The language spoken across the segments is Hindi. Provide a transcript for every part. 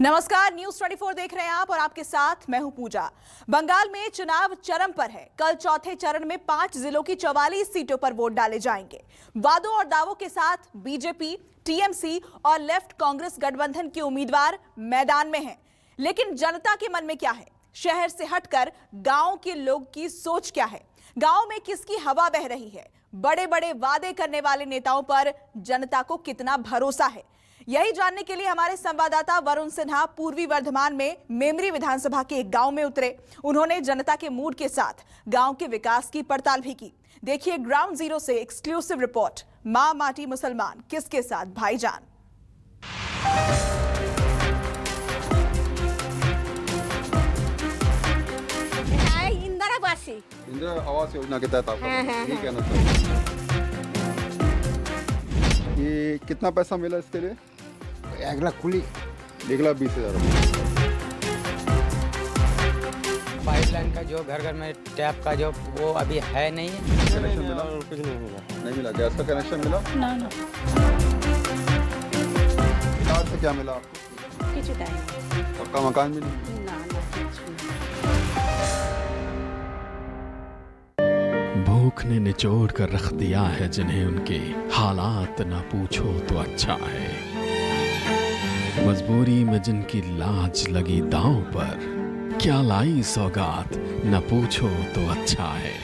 नमस्कार, न्यूज 24 देख रहे हैं आप और आपके साथ मैं हूं पूजा। बंगाल में चुनाव चरम पर है। कल चौथे चरण में 5 जिलों की 44 सीटों पर वोट डाले जाएंगे। वादों और दावों के साथ बीजेपी, टीएमसी और लेफ्ट कांग्रेस गठबंधन के उम्मीदवार मैदान में हैं। लेकिन जनता के मन में क्या है? शहर से हटकर गांव के लोग की सोच क्या है? गांव में किसकी हवा बह रही है? बड़े बड़े वादे करने वाले नेताओं पर जनता को कितना भरोसा है? यही जानने के लिए हमारे संवाददाता वरुण सिन्हा पूर्वी वर्धमान में मेमरी विधानसभा के एक गांव में उतरे। उन्होंने जनता के मूड के साथ गांव के विकास की पड़ताल भी की। देखिए ग्राउंड जीरो से एक्सक्लूसिव रिपोर्ट, मां माटी मुसलमान किसके साथ भाईजान। इंदिरा आवास योजना के तहत आपका ये कहना चाहिए। ये कितना पैसा मिला इसके लिए? 1,20,000 पाइपलाइन का जो घर घर में टैप का जो वो अभी है नहीं है। कनेक्शन मिला? कुछ नहीं मिला। गैस का कनेक्शन मिला? ना। सरकार से क्या मिला आपको? किसी टाइम पक्का मकान भी नहीं? भूख ने निचोड़ कर रख दिया है जिन्हें उनके हालात ना पूछो तो अच्छा है। मजबूरी में जिनकी लाज लगी दांव पर, क्या लाई सौगात न पूछो तो अच्छा है।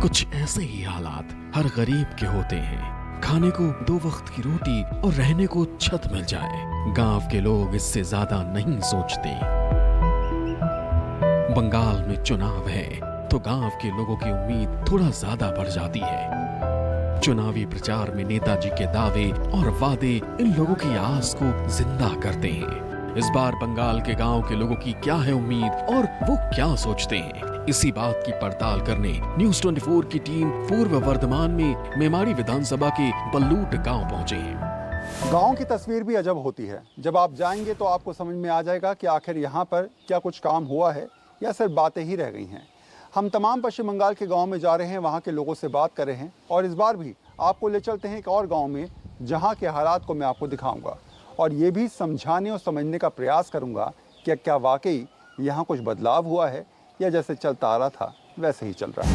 कुछ ऐसे ही हालात हर गरीब के होते हैं। खाने को 2 वक्त की रोटी और रहने को छत मिल जाए, गांव के लोग इससे ज्यादा नहीं सोचते। बंगाल में चुनाव है तो गांव के लोगों की उम्मीद थोड़ा ज्यादा बढ़ जाती है। चुनावी प्रचार में नेताजी के दावे और वादे इन लोगों की आस को जिंदा करते हैं। इस बार बंगाल के गांव के लोगों की क्या है उम्मीद और वो क्या सोचते हैं, इसी बात की पड़ताल करने न्यूज 24 की टीम पूर्व वर्धमान में मेमाड़ी विधानसभा के बल्लूट गांव पहुंचे हैं। गांव की तस्वीर भी अजब होती है। जब आप जाएंगे तो आपको समझ में आ जाएगा कि आखिर यहाँ पर क्या कुछ काम हुआ है या सिर्फ बातें ही रह गई हैं। हम तमाम पश्चिम बंगाल के गांव में जा रहे हैं, वहां के लोगों से बात कर रहे हैं और इस बार भी आपको ले चलते हैं एक और गांव में जहां के हालात को मैं आपको दिखाऊंगा और ये भी समझाने और समझने का प्रयास करूंगा कि क्या वाकई यहाँ कुछ बदलाव हुआ है या जैसे चलता आ रहा था वैसे ही चल रहा है।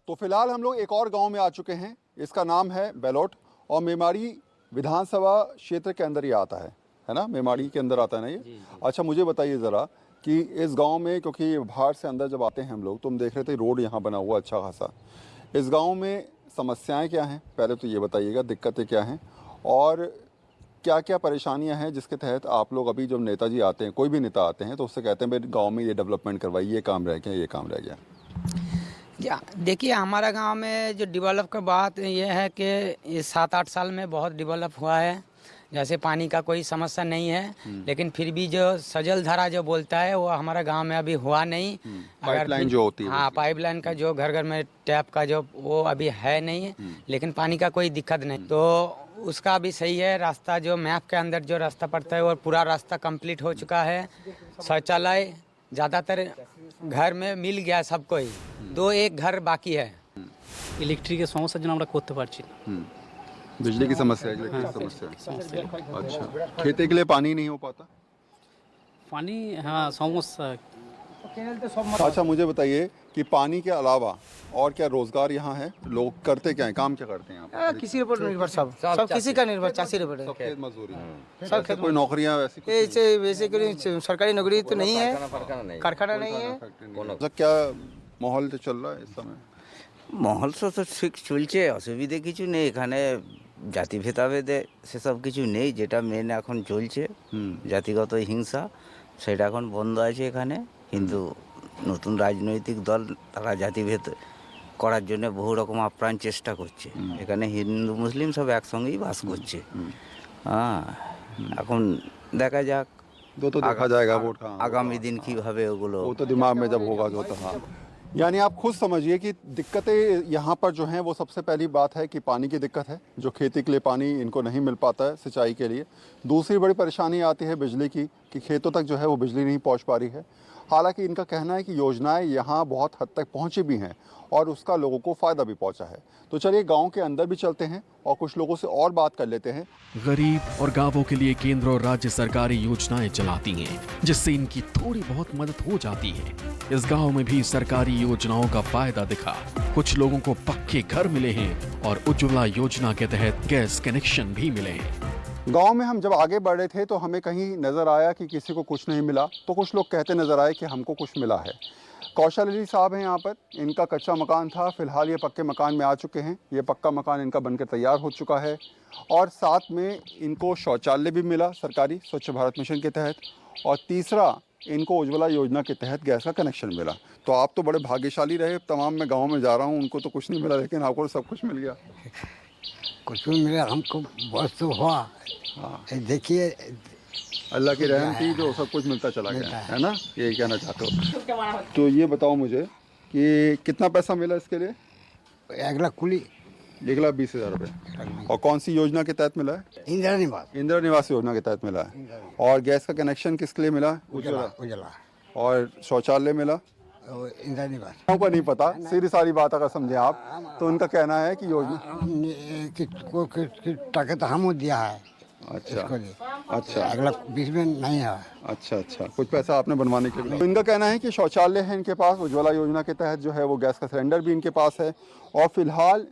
तो फिलहाल हम लोग एक और गाँव में आ चुके हैं। इसका नाम है बेलोट और मेमाड़ी विधानसभा क्षेत्र के अंदर ही आता है ना? मेमाड़ी के अंदर आता है ना ये? अच्छा, मुझे बताइए ज़रा कि इस गांव में, क्योंकि बाहर से अंदर जब आते हैं हम लोग तो हम देख रहे थे रोड यहाँ बना हुआ अच्छा खासा। इस गांव में समस्याएं क्या हैं, पहले तो ये बताइएगा, दिक्कतें क्या हैं और क्या क्या परेशानियां हैं जिसके तहत आप लोग अभी जब नेताजी आते हैं, कोई भी नेता आते हैं तो उससे कहते हैं भाई गाँव में ये डेवलपमेंट करवाइए, ये काम रह गया, ये काम रह गया। देखिए, हमारा गांव में जो डेवलप का बात ये है कि 7-8 साल में बहुत डेवलप हुआ है। जैसे पानी का कोई समस्या नहीं है, लेकिन फिर भी जो सजल धारा जो बोलता है वो हमारा गांव में अभी हुआ नहीं। पाइपलाइन जो होती है, हाँ, पाइपलाइन का जो घर घर में टैप का जो वो अभी है नहीं, लेकिन पानी का कोई दिक्कत नहीं। तो उसका भी सही है। रास्ता जो मैप के अंदर जो रास्ता पड़ता है वो पूरा रास्ता कंप्लीट हो चुका है। शौचालय ज़्यादातर घर में मिल गया सबको ही, 2-1 घर बाकी है। इलेक्ट्रिक समस्या जो আমরা করতে পারছি না। बिजली की समस्या, इलेक्ट्रिक समस्या। अच्छा, खेती के लिए पानी नहीं हो पाता? पानी हाँ समस्या। अच्छा, मुझे बताइए कि पानी के अलावा और क्या रोजगार यहाँ है? लोग करते क्या हैं, काम क्या करते हैं आप? किसी पर निर्भर, सब किसी का निर्भर, चाषी पर है। खेत मजदूरी, सब कोई नौकरियाँ वैसी वैसे कोई सरकारी नौकरी तो नहीं है, कारखाना नहीं है। क्या माहौल तो चल रहा है इस समय? মহল তো ঠিক চলছে, অসুবিধে কিছু নেই এখানে। জাতি ভেদাভেদে সেসব কিছু নেই, যেটা মেন এখন চলছে জাতিগত হিংসা, সেটা এখন বন্ধ আছে এখানে। কিন্তু নতুন রাজনৈতিক দল তারা জাতিভেদ করার জন্য বহু রকম আপ্রাণ চেষ্টা করছে। এখানে হিন্দু মুসলিম সব একসঙ্গেই বাস করছে। হ্যাঁ, এখন দেখা যাক, तो देखा जाएगा वोट का आगामी दिन কিভাবে ওগুলো, वो तो दिमाग में जब होगा जो तो। हाँ, यानी आप खुद समझिए कि दिक्कतें यहाँ पर जो हैं वो सबसे पहली बात है कि पानी की दिक्कत है, जो खेती के लिए पानी इनको नहीं मिल पाता है सिंचाई के लिए। दूसरी बड़ी परेशानी आती है बिजली की, कि खेतों तक जो है वो बिजली नहीं पहुँच पा रही है। हालांकि इनका कहना है कि योजनाएं यहाँ बहुत हद तक पहुँची भी हैं और उसका लोगों को फ़ायदा भी पहुँचा है। तो चलिए गांव के अंदर भी चलते हैं और कुछ लोगों से और बात कर लेते हैं। गरीब और गांवों के लिए केंद्र और राज्य सरकारी योजनाएं चलाती हैं, जिससे इनकी थोड़ी बहुत मदद हो जाती है। इस गांव में भी सरकारी योजनाओं का फायदा दिखा। कुछ लोगों को पक्के घर मिले हैं और उज्ज्वला योजना के तहत गैस कनेक्शन भी मिले हैं। गांव में हम जब आगे बढ़ रहे थे तो हमें कहीं नज़र आया कि किसी को कुछ नहीं मिला, तो कुछ लोग कहते नज़र आए कि हमको कुछ मिला है। कौशल अली साहब हैं यहाँ पर, इनका कच्चा मकान था, फिलहाल ये पक्के मकान में आ चुके हैं। ये पक्का मकान इनका बनकर तैयार हो चुका है और साथ में इनको शौचालय भी मिला सरकारी स्वच्छ भारत मिशन के तहत, और तीसरा इनको उज्ज्वला योजना के तहत गैस का कनेक्शन मिला। तो आप तो बड़े भाग्यशाली रहे। तमाम मैं गाँव में जा रहा हूँ, उनको तो कुछ नहीं मिला, लेकिन आपको सब कुछ मिल गया। कुछ भी मिला, हमको बहुत तो हुआ। हाँ, देखिए अल्लाह की रहम थी जो सब कुछ मिलता चला गया, है ना, ये कहना चाहते हो। तो ये बताओ मुझे कि कितना पैसा मिला इसके लिए? 1,00,000 कुली, 1,20,000 रुपये। और कौन सी योजना के तहत मिला है? इंदिरा निवास, इंदिरा निवास योजना के तहत मिला है। और गैस का कनेक्शन किसके लिए मिला? उजला और शौचालय मिला? इंदिरा निवास। को नहीं पता, सीधी सारी बात अगर समझे आप तो उनका कहना है कि योजना टके तो हम दिया है। अच्छा अच्छा, 1,20,000 में नहीं है। अच्छा, कुछ पैसा आपने बनवाने के लिए। तो इनका कहना है कि शौचालय है इनके पास, उज्ज्वला योजना के तहत जो है वो गैस का सिलेंडर भी इनके पास है, और फिलहाल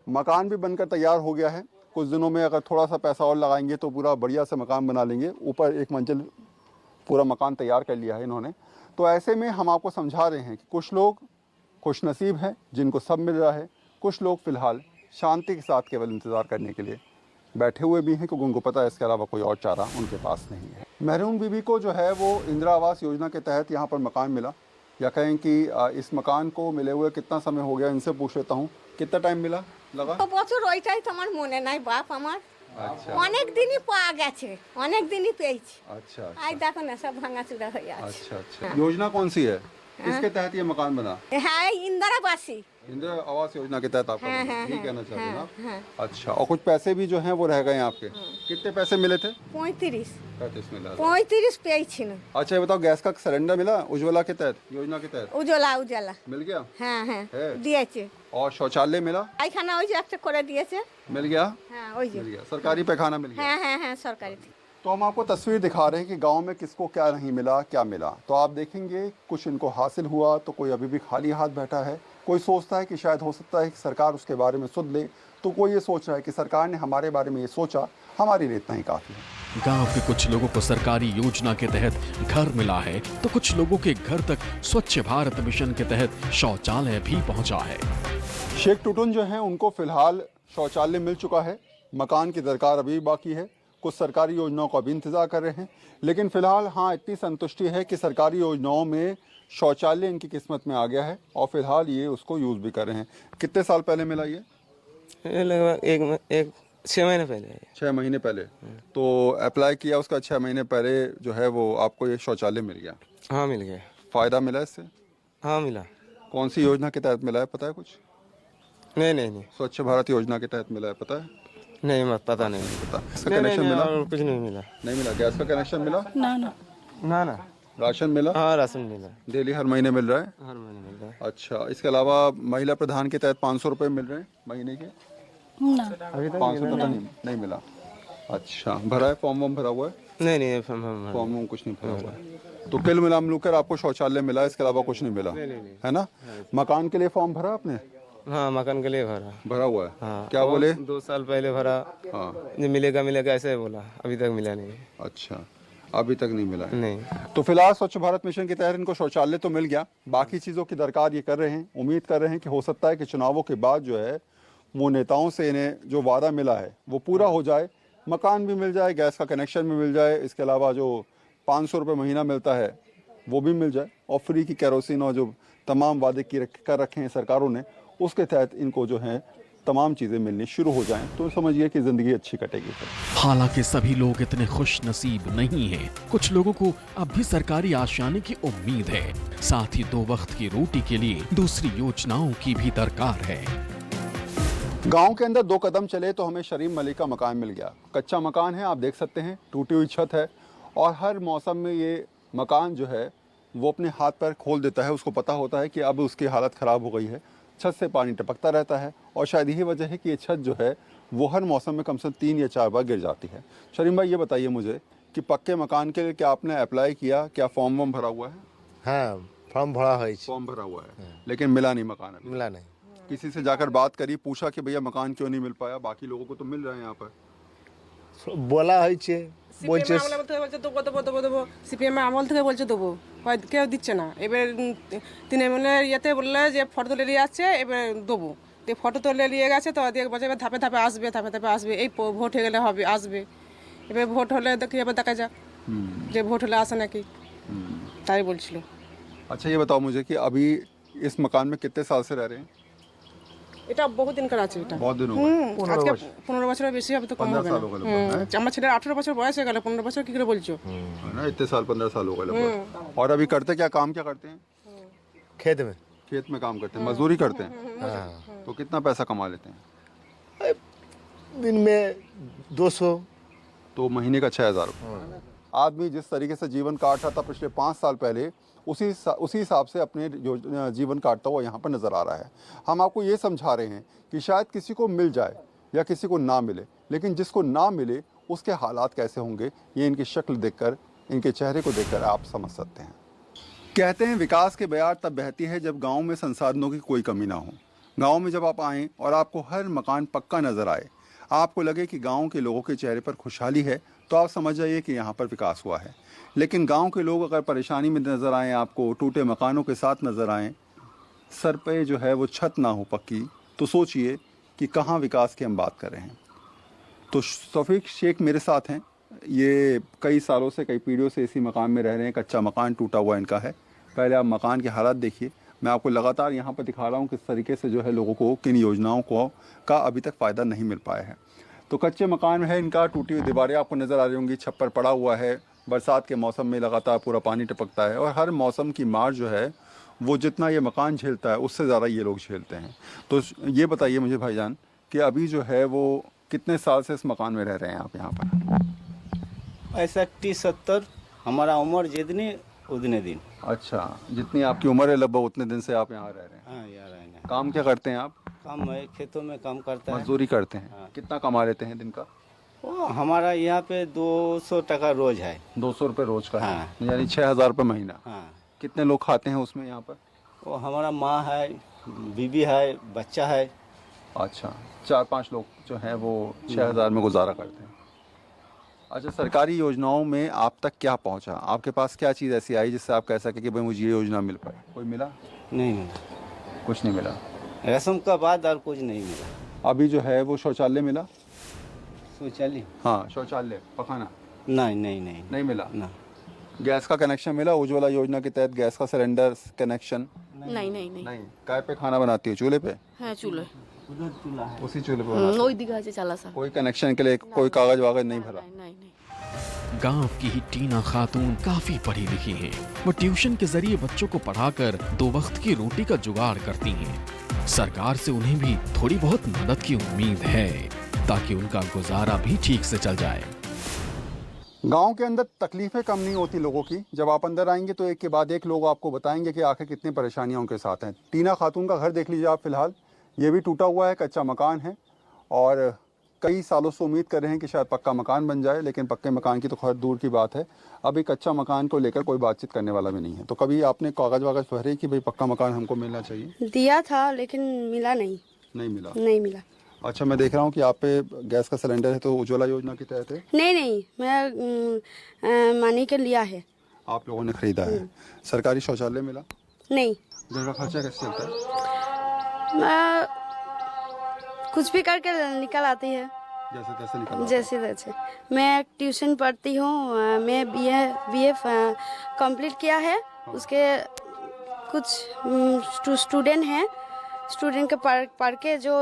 मकान भी बनकर तैयार हो गया है। कुछ दिनों में अगर थोड़ा सा पैसा और लगाएंगे तो पूरा बढ़िया से मकान बना लेंगे। ऊपर एक मंजिल पूरा मकान तैयार कर लिया है इन्होंने। तो ऐसे में हम आपको समझा रहे हैं कि कुछ लोग खुशनसीब हैं जिनको सब मिल रहा है, कुछ लोग फिलहाल शांति के साथ केवल इंतज़ार करने के लिए बैठे हुए भी हैं, क्योंकि उनको पता है इसके अलावा कोई और चारा उनके पास नहीं है। महरूम बीबी को जो है वो इंदिरा आवास योजना के तहत यहाँ पर मकान मिला, या कहें कि इस मकान को मिले हुए कितना समय हो गया, इनसे पूछ लेता हूँ कितना टाइम मिला लगा? বছর ওইটাই তো আমার মনে নাই বাপ আমার। অনেক দিনই পাওয়া গেছে, অনেক দিনই পেয়েছি। अच्छा আই দেখো না সব ভাঙাচুরা হয়ে আছে। अच्छा। योजना कौन सी है? किसके तहत ये मकान बना? হ্যাঁ ইন্দিরাবাসী। इंदिरा आवास योजना के तहत आपका हाँ, बना, हाँ, ये हाँ, कहना चाहते हैं हाँ, आप? हाँ। अच्छा, और कुछ पैसे भी जो हैं वो रह गए आपके। कितने पैसे मिले थे? 35 35 मिला। 35 পেয়েছি না। अच्छा, ये बताओ गैस का सिलेंडर मिला उज्ज्वला के तहत, योजना के तहत উজলা উজলা। मिल गया? হ্যাঁ হ্যাঁ है। দিয়েছে। और शौचालय मिला? পায়খানা ওই যে একটা করে দিয়েছে। मिल गया? হ্যাঁ ওই যে। मिल गया, सरकारी पैखाना मिल गया। হ্যাঁ হ্যাঁ হ্যাঁ সরকারি। तो हम आपको तस्वीर दिखा रहे हैं कि गांव में किसको क्या नहीं मिला, क्या मिला। तो आप देखेंगे कुछ इनको हासिल हुआ, तो कोई अभी भी खाली हाथ बैठा है। कोई सोचता है कि शायद हो सकता है कि सरकार उसके बारे में सुन ले, तो कोई ये सोच रहा है कि सरकार ने हमारे बारे में ये सोचा, हमारे लिए इतना ही काफ़ी है। गांव के कुछ लोगों को सरकारी योजना के तहत घर मिला है, तो कुछ लोगों के घर तक स्वच्छ भारत मिशन के तहत शौचालय भी पहुंचा है। शेख टुटुन जो हैं उनको फिलहाल शौचालय मिल चुका है, मकान की दरकार अभी बाकी है। कुछ सरकारी योजनाओं का भी इंतज़ार कर रहे हैं, लेकिन फिलहाल हाँ इतनी संतुष्टि है कि सरकारी योजनाओं में शौचालय इनकी किस्मत में आ गया है और फिलहाल ये उसको यूज़ भी कर रहे हैं। कितने साल पहले मिला ये? लगभग 6 महीने पहले। 6 महीने पहले। तो अप्लाई किया उसका 6 महीने पहले जो है वो आपको ये शौचालय मिल गया? हाँ मिल गया। फ़ायदा मिला इससे? हाँ मिला। कौन सी योजना के तहत मिला है पता है कुछ? नहीं। स्वच्छ भारत योजना के तहत मिला है पता है? नहीं मत पता नहीं। पता। इसका कनेक्शन मिला? और कुछ नहीं मिला। नहीं मिला। गैस का कनेक्शन मिला? ना। राशन मिला? हाँ राशन मिला। डेली हर महीने मिल रहा है? हर महीने मिल रहा है। अच्छा, इसके अलावा महिला प्रधान के तहत 500 रुपये मिल रहे हैं महीने के? अभी तक 500 तक नहीं मिला। अच्छा, भरा है फॉर्म वॉर्म भरा हुआ है? नहीं फॉर्म वॉर्म कुछ नहीं भरा हुआ है। तो कुल मिला मिलकर आपको शौचालय मिला, इसके अलावा कुछ नहीं मिला, है ना? मकान के लिए फॉर्म भरा आपने? हाँ मकान के लिए भरा हुआ है। हाँ। क्या बोले? 2 साल पहले भरा। हाँ। जो मिलेगा ऐसे बोला, अभी तक मिला नहीं। अच्छा, अभी तक नहीं मिला है। नहीं। तो फिलहाल स्वच्छ भारत मिशन के तहत इनको शौचालय तो मिल गया, बाकी चीज़ों की दरकार ये कर रहे हैं। उम्मीद कर रहे हैं कि हो सकता है कि चुनावों के बाद जो है वो नेताओं से इन्हें जो वादा मिला है वो पूरा हो जाए, मकान भी मिल जाए, गैस का कनेक्शन भी मिल जाए, इसके अलावा जो 500 रुपये महीना मिलता है वो भी मिल जाए, और फ्री की केरोसिन और जो तमाम वादे कर रखे हैं सरकारों ने उसके तहत इनको जो है तमाम चीज़ें मिलनी शुरू हो जाएं, तो समझिए कि ज़िंदगी अच्छी कटेगी। हालांकि सभी लोग इतने खुश नसीब नहीं हैं। कुछ लोगों को अब भी सरकारी आशियाने की उम्मीद है, साथ ही 2 वक्त की रोटी के लिए दूसरी योजनाओं की भी दरकार है। गांव के अंदर 2 कदम चले तो हमें शरीफ मलिक का मकान मिल गया। कच्चा मकान है, आप देख सकते हैं, टूटी हुई छत है, और हर मौसम में ये मकान जो है वो अपने हाथ पैर खोल देता है, उसको पता होता है कि अब उसकी हालत ख़राब हो गई है, छत से पानी टपकता रहता है। और शायद यही वजह है कि ये छत जो है वो हर मौसम में कम से कम 3 या 4 बार गिर जाती है। शरीम भाई, ये बताइए मुझे कि पक्के मकान के लिए क्या आपने अप्लाई किया, क्या फॉर्म वॉर्म भरा हुआ है? हाँ फॉर्म भरा है फॉर्म भरा हुआ है, लेकिन मिला नहीं मकान अभी। मिला नहीं किसी से जाकर बात करी, पूछा कि भैया मकान क्यों नहीं मिल पाया? बाकी लोगों को तो मिल रहे हैं यहाँ पर। বলা হয়েছে বলছে সিপিএম আমল থেকে বলছে দেবো, কেউ দিচ্ছে না। এবার তৃণমূলের ইয়েতে বললে যে ফটো তুলে নিয়ে আসছে, এবার দেবো। তো ফটো তুলে নিয়ে গেছে, তো দিয়ে বলছে এবার ধাপে ধাপে আসবে, ধাপে ধাপে আসবে, এই ভোট হয়ে গেলে হবে, আসবে। এবার ভোট হলে দেখি, এবার দেখা যাক যে ভোট হলে আসে নাকি, তাই বলছিল। अच्छा, ये बताओ मुझे कि अभी इस मकान में कितने साल से रह रहे हैं? এটা বহুদিনকার আছে এটা। बहुत दिन हो गए। আজকে 15 বছরের বেশি হবে তো, কম 15 হবে साल हो না। गए लगभग, আমার ছেলের 18 বছর বয়স হয়ে গেল, 15 বছর কি করে বলছো? है ना, इतने साल 15 साल हो गए लगभग। और अभी करते क्या, काम क्या करते हैं? खेत में खेत में काम करते हैं, मजदूरी करते हैं। तो कितना पैसा कमा लेते हैं? दिन में 200। तो महीने का 6,000। आदमी जिस तरीके से जीवन काट रहा था पिछले 5 साल पहले, उसी हिसाब से अपने जीवन काटता हुआ यहाँ पर नज़र आ रहा है। हम आपको ये समझा रहे हैं कि शायद किसी को मिल जाए या किसी को ना मिले, लेकिन जिसको ना मिले उसके हालात कैसे होंगे, ये इनकी शक्ल देखकर, इनके चेहरे को देखकर आप समझ सकते हैं। कहते हैं विकास के बयार तब बहती है जब गाँव में संसाधनों की कोई कमी ना हो। गाँव में जब आप आएँ और आपको हर मकान पक्का नज़र आए, आपको लगे कि गांव के लोगों के चेहरे पर खुशहाली है, तो आप समझ जाइए कि यहाँ पर विकास हुआ है। लेकिन गांव के लोग अगर परेशानी में नज़र आएँ, आपको टूटे मकानों के साथ नज़र आएँ, सर पे जो है वो छत ना हो पक्की, तो सोचिए कि कहाँ विकास की हम बात कर रहे हैं। तो शफीक शेख मेरे साथ हैं, ये कई सालों से, कई पीढ़ियों से इसी मकान में रह रहे हैं। कच्चा मकान टूटा हुआ इनका है। पहले आप मकान के हालात देखिए। मैं आपको लगातार यहाँ पर दिखा रहा हूँ किस तरीके से जो है लोगों को किन योजनाओं का अभी तक फ़ायदा नहीं मिल पाया है। तो कच्चे मकान में है इनका, टूटी हुई दीवारें आपको नज़र आ रही होंगी, छप्पर पड़ा हुआ है। बरसात के मौसम में लगातार पूरा पानी टपकता है, और हर मौसम की मार जो है वो जितना ये मकान झेलता है उससे ज़्यादा ये लोग झेलते हैं। तो ये बताइए मुझे भाईजान कि अभी जो है वो कितने साल से इस मकान में रह रहे हैं आप यहाँ पर? 65-70 हमारा उम्र जितनी उतने दिन। अच्छा, जितनी आपकी उम्र है लगभग उतने दिन से आप यहाँ रह रहे हैं। हाँ यार रहना। काम क्या करते हैं आप? काम है, खेतों में काम करता है, मजदूरी करते हैं। कितना कमा लेते हैं दिन का? वो हमारा यहाँ पे 200 टका रोज है। 200 रुपये रोज का है, हाँ। यानी 6,000 रुपये महीना। हाँ कितने लोग खाते हैं उसमें यहाँ पर? वो हमारा माँ है, बीबी है, बच्चा है। अच्छा, 4-5 लोग जो हैं वो 6,000 में गुजारा करते हैं। अच्छा, सरकारी योजनाओं में आप तक क्या पहुँचा? आपके पास क्या चीज़ ऐसी आई जिससे आप कह सके कि भाई मुझे ये योजना मिल पाई? कोई मिला? नहीं मिला, कुछ नहीं मिला। रस्म का बाद और कुछ नहीं मिला। अभी जो है वो शौचालय मिला? शौचालय? हाँ, शौचालय, पखाना नहीं नहीं नहीं नहीं मिला। ना। गैस का कनेक्शन मिला? उज्ज्वला योजना के तहत गैस का सिलेंडर कनेक्शन? नहीं नहीं नहीं नहीं। काय पे खाना बनाती हो? चूल्हे पे? হ্যাঁ চুলো उसी चूल्हे पे बनाती हो? ওই দিকে আছে চালাসা कोई कनेक्शन के लिए कोई कागज वागज नहीं भरा? नहीं नहीं गांव की ही टीना खातून काफी पढ़ी लिखी हैं। वो ट्यूशन के जरिए बच्चों को पढ़ाकर 2 वक्त की रोटी का जुगाड़ करती हैं। सरकार से उन्हें भी थोड़ी बहुत मदद की उम्मीद है ताकि उनका गुजारा भी ठीक से चल जाए। गांव के अंदर तकलीफें कम नहीं होती लोगों की। जब आप अंदर आएंगे तो एक के बाद एक लोग आपको बताएंगे कि आखिर कितनी परेशानियां उनके साथ हैं। टीना खातून का घर देख लीजिए आप, फिलहाल ये भी टूटा हुआ है, कच्चा मकान है, और कई सालों से उम्मीद कर रहे हैं कि शायद पक्का मकान बन जाए, लेकिन पक्के मकान की तो खैर दूर की बात है। अभी कच्चा मकान को लेकर कोई बातचीत करने वाला भी नहीं है। तो कभी आपने कागज वागज भरे कि भाई पक्का मकान हमको मिलना चाहिए? दिया था लेकिन मिला नहीं। नहीं मिला? नहीं मिला। अच्छा, मैं देख रहा हूँ कि आप पे गैस का सिलेंडर है, तो उज्ज्वला योजना के तहत है? नहीं नहीं, मैं मानी के लिया है। आप लोगों ने खरीदा है। सरकारी शौचालय मिला? नहीं। घर का खर्चा कैसे चलता है? मैं कुछ भी करके निकल आती है, जैसे तैसे निकल? जैसे तैसे। मैं ट्यूशन पढ़ती हूँ, मैं बीए कंप्लीट किया है। उसके कुछ स्टूडेंट हैं, स्टूडेंट के पढ़ के जो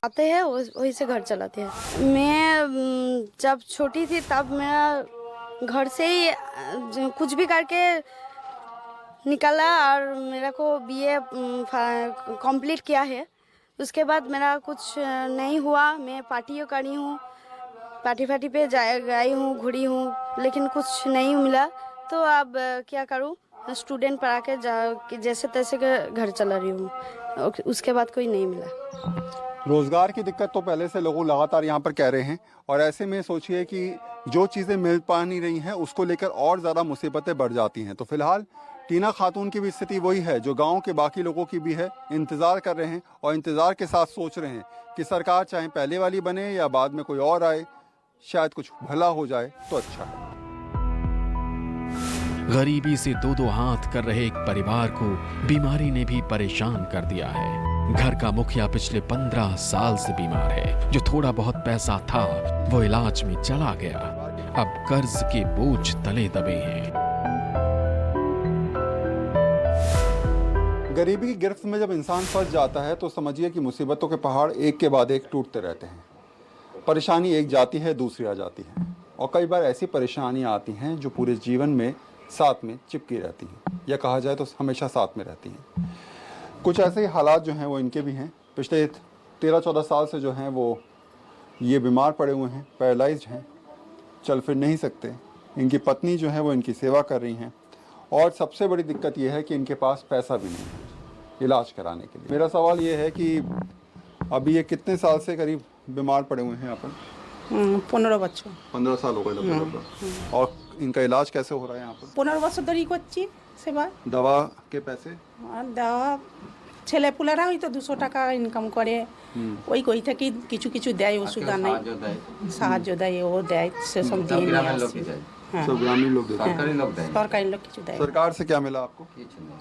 आते हैं वही से घर चलाते हैं। मैं जब छोटी थी तब मैं घर से ही कुछ भी करके निकला और मेरा को बीए कंप्लीट किया है। उसके बाद मेरा कुछ नहीं हुआ। मैं पार्टियों करी हूँ, पार्टी पे गई हूँ, घुरी हूँ, लेकिन कुछ नहीं मिला। तो अब क्या करूँ? स्टूडेंट पढ़ा के जैसे तैसे के घर चला रही हूँ, उसके बाद कोई नहीं मिला। रोजगार की दिक्कत तो पहले से लोग लगातार यहाँ पर कह रहे हैं, और ऐसे में सोचिए कि जो चीज़ें मिल पा नहीं रही हैं उसको लेकर और ज़्यादा मुसीबतें बढ़ जाती हैं। तो फिलहाल टीना खातून की भी स्थिति वही है जो गांव के बाकी लोगों की भी है। इंतज़ार कर रहे हैं और इंतज़ार के साथ सोच रहे हैं कि सरकार चाहे पहले वाली बने या बाद में कोई और आए, शायद कुछ भला हो जाए तो अच्छा है। गरीबी से दो दो हाथ कर रहे एक परिवार को बीमारी ने भी परेशान कर दिया है। घर का मुखिया पिछले 15 साल से बीमार है। जो थोड़ा बहुत पैसा था वो इलाज में चला गया। अब कर्ज के बोझ तले दबे हैं। गरीबी की गिरफ्त में जब इंसान फंस जाता है तो समझिए कि मुसीबतों के पहाड़ एक के बाद एक टूटते रहते हैं। परेशानी एक जाती है, दूसरी आ जाती है, और कई बार ऐसी परेशानियां आती हैं जो पूरे जीवन में साथ में चिपकी रहती हैं, या कहा जाए तो हमेशा साथ में रहती हैं। कुछ ऐसे ही हालात जो हैं वो इनके भी हैं। पिछले 13-14 साल से जो हैं वो ये बीमार पड़े हुए हैं, पैरालाइज्ड हैं, चल फिर नहीं सकते। इनकी पत्नी जो है वो इनकी सेवा कर रही हैं, और सबसे बड़ी दिक्कत ये है कि इनके पास पैसा भी नहीं है इलाज कराने के लिए। मेरा सवाल ये है कि अभी ये कितने साल से करीब बीमार पड़े हुए हैं यहाँ पर? 15 বছর। 15 साल हो गए लगभग। और इनका इलाज कैसे हो रहा है यहाँ पर? 15 বছর ধরেই করছি সেবা। दवा के पैसे? আর দেওয়া ছেলেপুলেরা হয়তো 200 টাকা ইনকাম করে, ওই থেকে কিছু কিছু দেয়, ওষুধ আনায় সাহায্য দেয়, ও দেয়, সেসব দিয়ে নিয়ে আসি। सब ग्रामीण लोग देते हैं? সরকারি লোক কিছু দেয়, सरकार से क्या मिला आपको?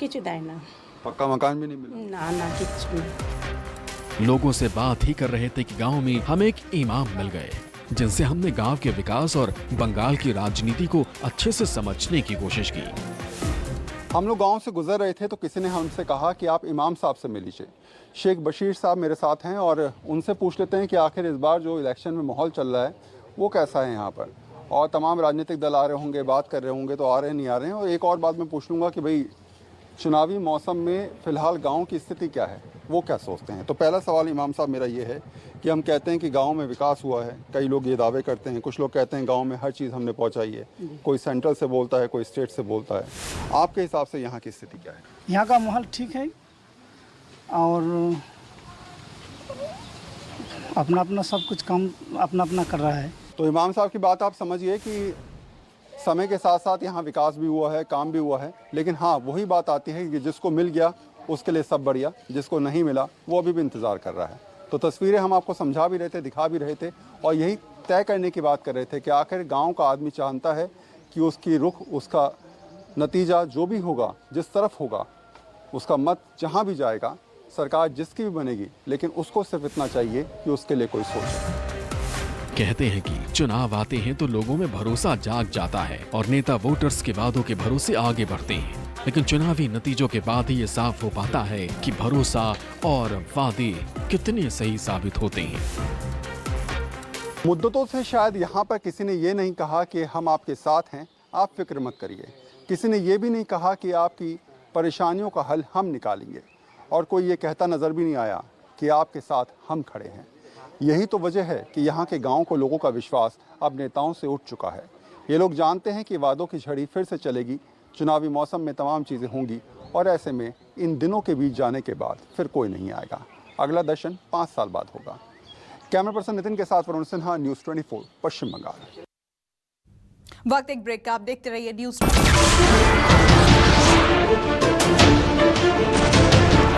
কিছু দেয় না। पक्का मकान भी नहीं मिला? না না কিছু না। लोगों से बात ही कर रहे थे कि गांव में हमें एक इमाम मिल गए जिनसे हमने गांव के विकास और बंगाल की राजनीति को अच्छे से समझने की कोशिश की। हम लोग गांव से गुजर रहे थे तो किसी ने हमसे कहा कि आप इमाम साहब से मिल लीजिए। शेख बशीर साहब मेरे साथ हैं और उनसे पूछ लेते हैं कि आखिर इस बार जो इलेक्शन में माहौल चल रहा है वो कैसा है यहाँ पर, और तमाम राजनीतिक दल आ रहे होंगे, बात कर रहे होंगे, तो आ रहे हैं नहीं आ रहे हैं। और एक और बात मैं पूछ लूँगा कि भाई चुनावी मौसम में फ़िलहाल गांव की स्थिति क्या है, वो क्या सोचते हैं। तो पहला सवाल इमाम साहब मेरा ये है कि हम कहते हैं कि गांव में विकास हुआ है, कई लोग ये दावे करते हैं, कुछ लोग कहते हैं गांव में हर चीज़ हमने पहुंचाई है, कोई सेंट्रल से बोलता है, कोई स्टेट से बोलता है। आपके हिसाब से यहाँ की स्थिति क्या है? यहाँ का माहौल ठीक है और अपना अपना सब कुछ काम अपना अपना कर रहा है। तो इमाम साहब की बात आप समझिए कि समय के साथ साथ यहाँ विकास भी हुआ है, काम भी हुआ है, लेकिन हाँ वही बात आती है कि जिसको मिल गया उसके लिए सब बढ़िया, जिसको नहीं मिला वो अभी भी इंतज़ार कर रहा है। तो तस्वीरें हम आपको समझा भी रहे थे, दिखा भी रहे थे, और यही तय करने की बात कर रहे थे कि आखिर गांव का आदमी चाहता है कि उसकी रुख, उसका नतीजा जो भी होगा, जिस तरफ होगा, उसका मत जहां भी जाएगा, सरकार जिसकी भी बनेगी, लेकिन उसको सिर्फ इतना चाहिए कि उसके लिए कोई सोचे। कहते हैं कि चुनाव आते हैं तो लोगों में भरोसा जाग जाता है और नेता वोटर्स के वादों के भरोसे आगे बढ़ते हैं, लेकिन चुनावी नतीजों के बाद ही ये साफ हो पाता है कि भरोसा और वादे कितने सही साबित होते हैं। मुद्दतों से शायद यहाँ पर किसी ने ये नहीं कहा कि हम आपके साथ हैं, आप फिक्र मत करिए। किसी ने ये भी नहीं कहा कि आपकी परेशानियों का हल हम निकालेंगे, और कोई ये कहता नज़र भी नहीं आया कि आपके साथ हम खड़े हैं। यही तो वजह है कि यहाँ के गाँव को लोगों का विश्वास अब नेताओं से उठ चुका है। ये लोग जानते हैं कि वादों की झड़ी फिर से चलेगी, चुनावी मौसम में तमाम चीज़ें होंगी, और ऐसे में इन दिनों के बीच जाने के बाद फिर कोई नहीं आएगा। अगला दर्शन 5 साल बाद होगा। कैमरा पर्सन नितिन के साथ वरुण सिन्हा, न्यूज़ 24, पश्चिम बंगाल। वक्त एक ब्रेक का, आप देखते रहिए न्यूज़।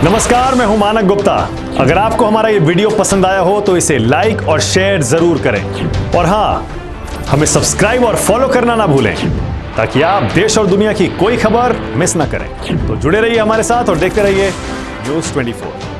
नमस्कार, मैं हूं मानक गुप्ता। अगर आपको हमारा ये वीडियो पसंद आया हो तो इसे लाइक और शेयर जरूर करें, और हाँ, हमें सब्सक्राइब और फॉलो करना ना भूलें ताकि आप देश और दुनिया की कोई खबर मिस ना करें। तो जुड़े रहिए हमारे साथ और देखते रहिए न्यूज़ 24।